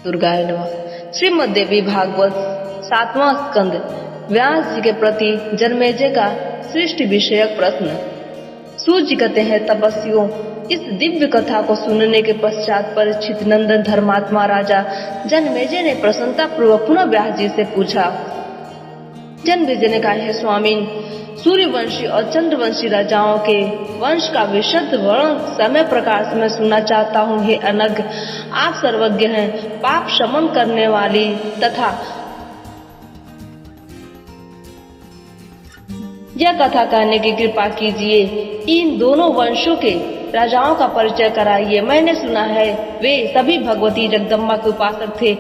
दुर्गाय नमः। श्रीमद् देवी भागवत 7वां स्कंद। व्यास जी के प्रति जन्मेजय का सृष्टि विषयक प्रश्न। सूत जी कहते हैं, तपस्वियों, इस दिव्य कथा को सुनने के पश्चात परीक्षित नंदन धर्मात्मा राजा जन्मेजय ने प्रसन्नता पूर्वक पुनः व्यास जी से पूछा। जन्मेजय ने कहा, हे स्वामी, सूर्यवंशी और चंद्रवंशी राजाओं के वंश का विशद वर्णन समय प्रकाश में सुनना चाहता हूँ। हे अनग, आप सर्वज्ञ हैं, पाप शमन करने वाली तथा यह कथा कहने की कृपा कीजिए। इन दोनों वंशों के राजाओं का परिचय कराइए। मैंने सुना है वे सभी भगवती जगदम्बा के उपासक थे।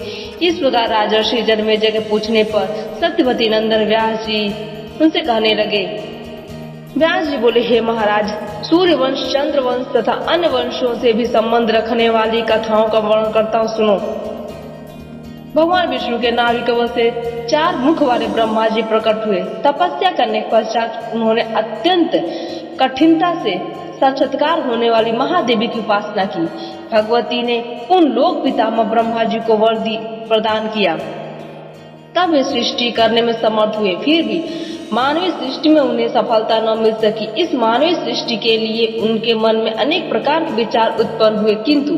इस प्रकार राजर्षि जन्मेजय के पूछने पर सत्यवती नंदन व्यास जी उनसे कहने लगे। व्यास जी बोले, हे महाराज, सूर्यवंश, चंद्रवंश तथा अन्य वंशों से भी संबंध रखने वाली कथाओं का वर्णन करता हूँ, सुनो। भगवान विष्णु के नाभि कमल से 4 मुख वाले ब्रह्मा जी प्रकट हुए। तपस्या करने के पश्चात उन्होंने अत्यंत कठिनता से साक्षात्कार होने वाली महादेवी की उपासना की। भगवती ने उन लोक पितामह ब्रह्मा जी को वर प्रदान किया, तब वे सृष्टि करने में समर्थ हुए। फिर भी मानवीय सृष्टि में उन्हें सफलता न मिल सकी। इस मानवीय सृष्टि के लिए उनके मन में अनेक प्रकार के विचार उत्पन्न हुए, किंतु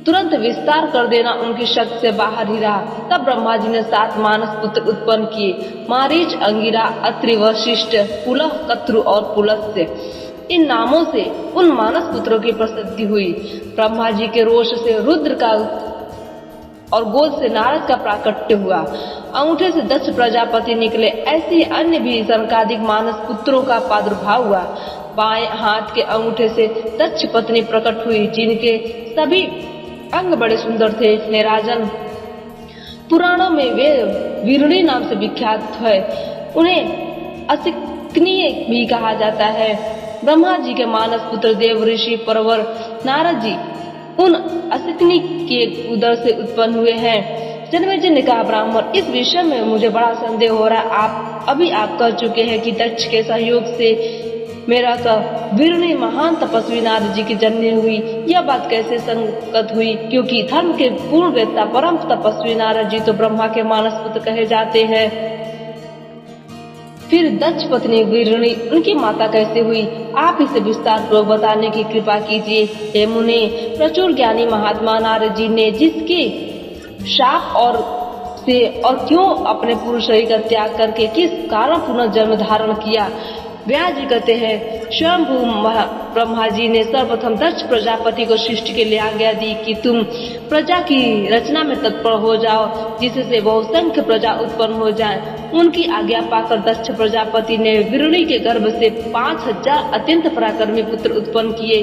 तुरंत विस्तार कर देना उनकी शक्ति से बाहर ही रहा। तब ब्रह्मा जी ने 7 मानस पुत्र उत्पन्न किए, मारीच, अंगिरा, अत्रि, वशिष्ठ, पुलह, कत्रु और पुलस्त्य। इन नामों से उन मानस पुत्रों की प्रसिद्धि हुई। ब्रह्मा जी के रोष से रुद्र का और गोद से नारद का प्राकट्य हुआ। अंगूठे से दक्ष प्रजापति निकले। ऐसे अन्य भी सनकादिक मानस पुत्रों का प्रादुर्भाव हुआ। बाएं हाथ के अंगूठे से दक्ष पत्नी प्रकट हुई, जिनके सभी अंग बड़े सुंदर थे। हे राजन, पुराणों में वे वीरुणी नाम से विख्यात है। उन्हें असिकनीय भी कहा जाता है। ब्रह्मा जी के मानस पुत्र देव ऋषि परवर नारद जी उन असिकनी के उदर से उत्पन्न हुए हैं। जन्मेजय ने कहा, ब्राह्मण, इस विषय में मुझे बड़ा संदेह हो रहा है। आप कह चुके हैं कि दक्ष के सहयोग से मेरा वीरुणी महान तपस्वी नारद जी की जननी हुई। यह बात कैसे संगत हुई? क्योंकि धर्म के पूर्ण वेत्ता परम तपस्वी नारद जी तो ब्रह्मा के मानस पुत्र कहे जाते हैं। फिर दक्ष पत्नी वीरुणी उनकी माता कैसे हुई? आप इसे विस्तार पूर्वक बताने की कृपा कीजिए। हे मुने, प्रचुर ज्ञानी महात्मा नारद जी ने जिसके शाप और क्यों अपने पूर्व शरीर का त्याग करके किस कारण पुनः जन्म धारण किया? व्यास जी कहते हैं, स्वयंभू ब्रह्मा जी ने सर्वप्रथम दक्ष प्रजापति को सृष्टि के लिए आज्ञा दी कि तुम प्रजा की रचना में तत्पर हो जाओ, जिससे बहुसंख्य प्रजा उत्पन्न हो जाए। उनकी आज्ञा पाकर दक्ष प्रजापति ने वीरुणी के गर्भ से 5000 अत्यंत पराक्रमी पुत्र उत्पन्न किए।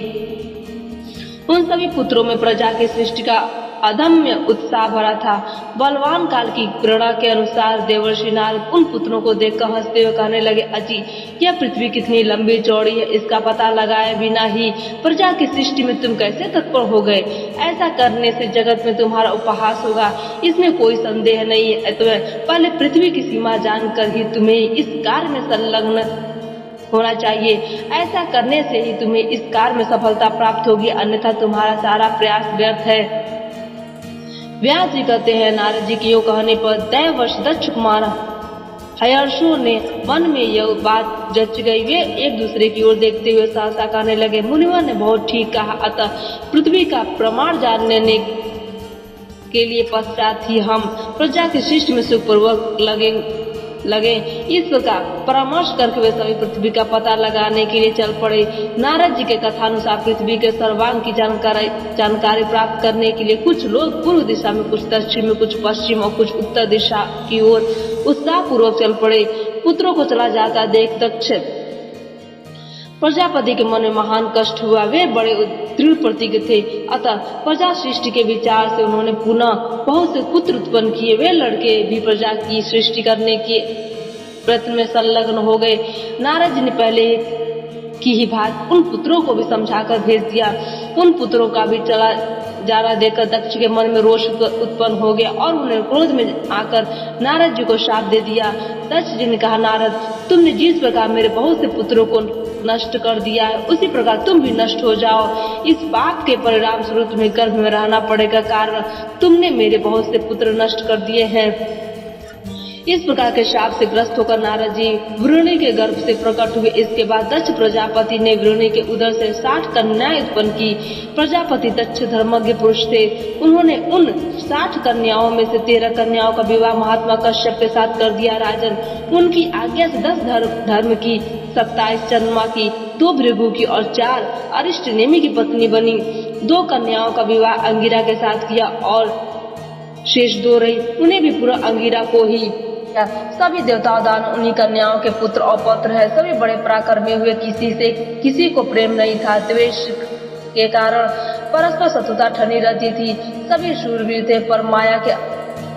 उन सभी पुत्रों में प्रजा की सृष्टि का अदम्य उत्साह भरा था। बलवान काल की प्रेरणा के अनुसार देवर्षि नारद उन पुत्रों को देखकर हंसते हुए कहने लगे, अजी, यह पृथ्वी कितनी लंबी चौड़ी है, इसका पता लगाए बिना ही प्रजा की सृष्टि में तुम कैसे तत्पर हो गए? ऐसा करने से जगत में तुम्हारा उपहास होगा, इसमें कोई संदेह नहीं है। तो पहले पृथ्वी की सीमा जानकर ही तुम्हें इस कार्य में संलग्न होना चाहिए। ऐसा करने से ही तुम्हें इस कार्य में सफलता प्राप्त होगी, अन्यथा तुम्हारा सारा प्रयास व्यर्थ है। व्यास जी कहते हैं, नारद जी के योग कहने पर दैववश दक्ष कुमार हर्षों ने मन में यह बात जच गई। वे एक दूसरे की ओर देखते हुए सहसा कहने लगे, मुनिवर ने बहुत ठीक कहा। अतः पृथ्वी का प्रमाण जानने के लिए पश्चात ही हम प्रजा की सृष्टि में सुखपूर्वक लगे। इस प्रकार परामर्श करके वे सभी पृथ्वी का पता लगाने के लिए चल पड़े। नारद जी के कथानुसार पृथ्वी के सर्वांग की जानकारी प्राप्त करने के लिए कुछ लोग पूर्व दिशा में, कुछ दक्षिण में, कुछ पश्चिम और कुछ उत्तर दिशा की ओर उत्साह पूर्वक चल पड़े। पुत्रों को चला जाता देख दक्ष प्रजापति के मन में महान कष्ट हुआ। वे बड़े दृढ़ प्रतिज्ञ थे। अतः प्रजा सृष्टि के विचार से उन्होंने पुनः बहुत से पुत्र उत्पन्न किए। वे लड़के भी प्रजा की सृष्टि करने के प्रयत्न में संलग्न हो गए। नारद जी ने पहले की ही बात उन पुत्रों को भी समझाकर भेज दिया। उन पुत्रों का भी चला जाना देखकर दक्ष के मन में रोष उत्पन्न हो गया और उन्होंने क्रोध में आकर नारद जी को शाप दे दिया। दक्ष जी ने कहा, नारद, तुमने जिस प्रकार मेरे बहुत से पुत्रों को नष्ट कर दिया है, उसी प्रकार तुम भी नष्ट हो जाओ। इस पाप के परिणाम स्वरूप तुम्हें गर्भ में रहना पड़ेगा, कारण तुमने मेरे बहुत से पुत्र नष्ट कर दिए हैं। इस प्रकार के शाप से ग्रस्त होकर नारद जी वृणी के गर्भ से प्रकट हुए। इसके बाद दक्ष प्रजापति ने वृणी के उदर से 60 कन्याएं उत्पन्न की। प्रजापति दक्ष धर्मज्ञ पुरुष थे। उन्होंने उन 60 कन्याओं में से 13 कन्याओं का विवाह महात्मा कश्यप के साथ कर दिया। राजन, उनकी आज्ञा से 10 धर्म की, 27 चंद्रमा की, 2 भृगु की और 4 अरिष्ट नेमि की पत्नी बनी। 2 कन्याओं का विवाह अंगिरा के साथ किया और शेष 2 रही, उन्हें भी पूरा अंगिरा को ही। सभी देवताओं दान उन्हीं कन्याओं के पुत्र और पौत्र है। सभी बड़े पराक्रमी हुए, किसी को प्रेम नहीं था। द्वेष के कारण परस्पर शत्रुता ठनी रहती थी। सभी शूरवीर थे, पर माया के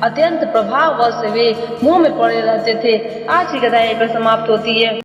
अत्यंत प्रभाववश वे मोह में पड़े रहते थे। आज की कथा यहीं पर समाप्त होती है।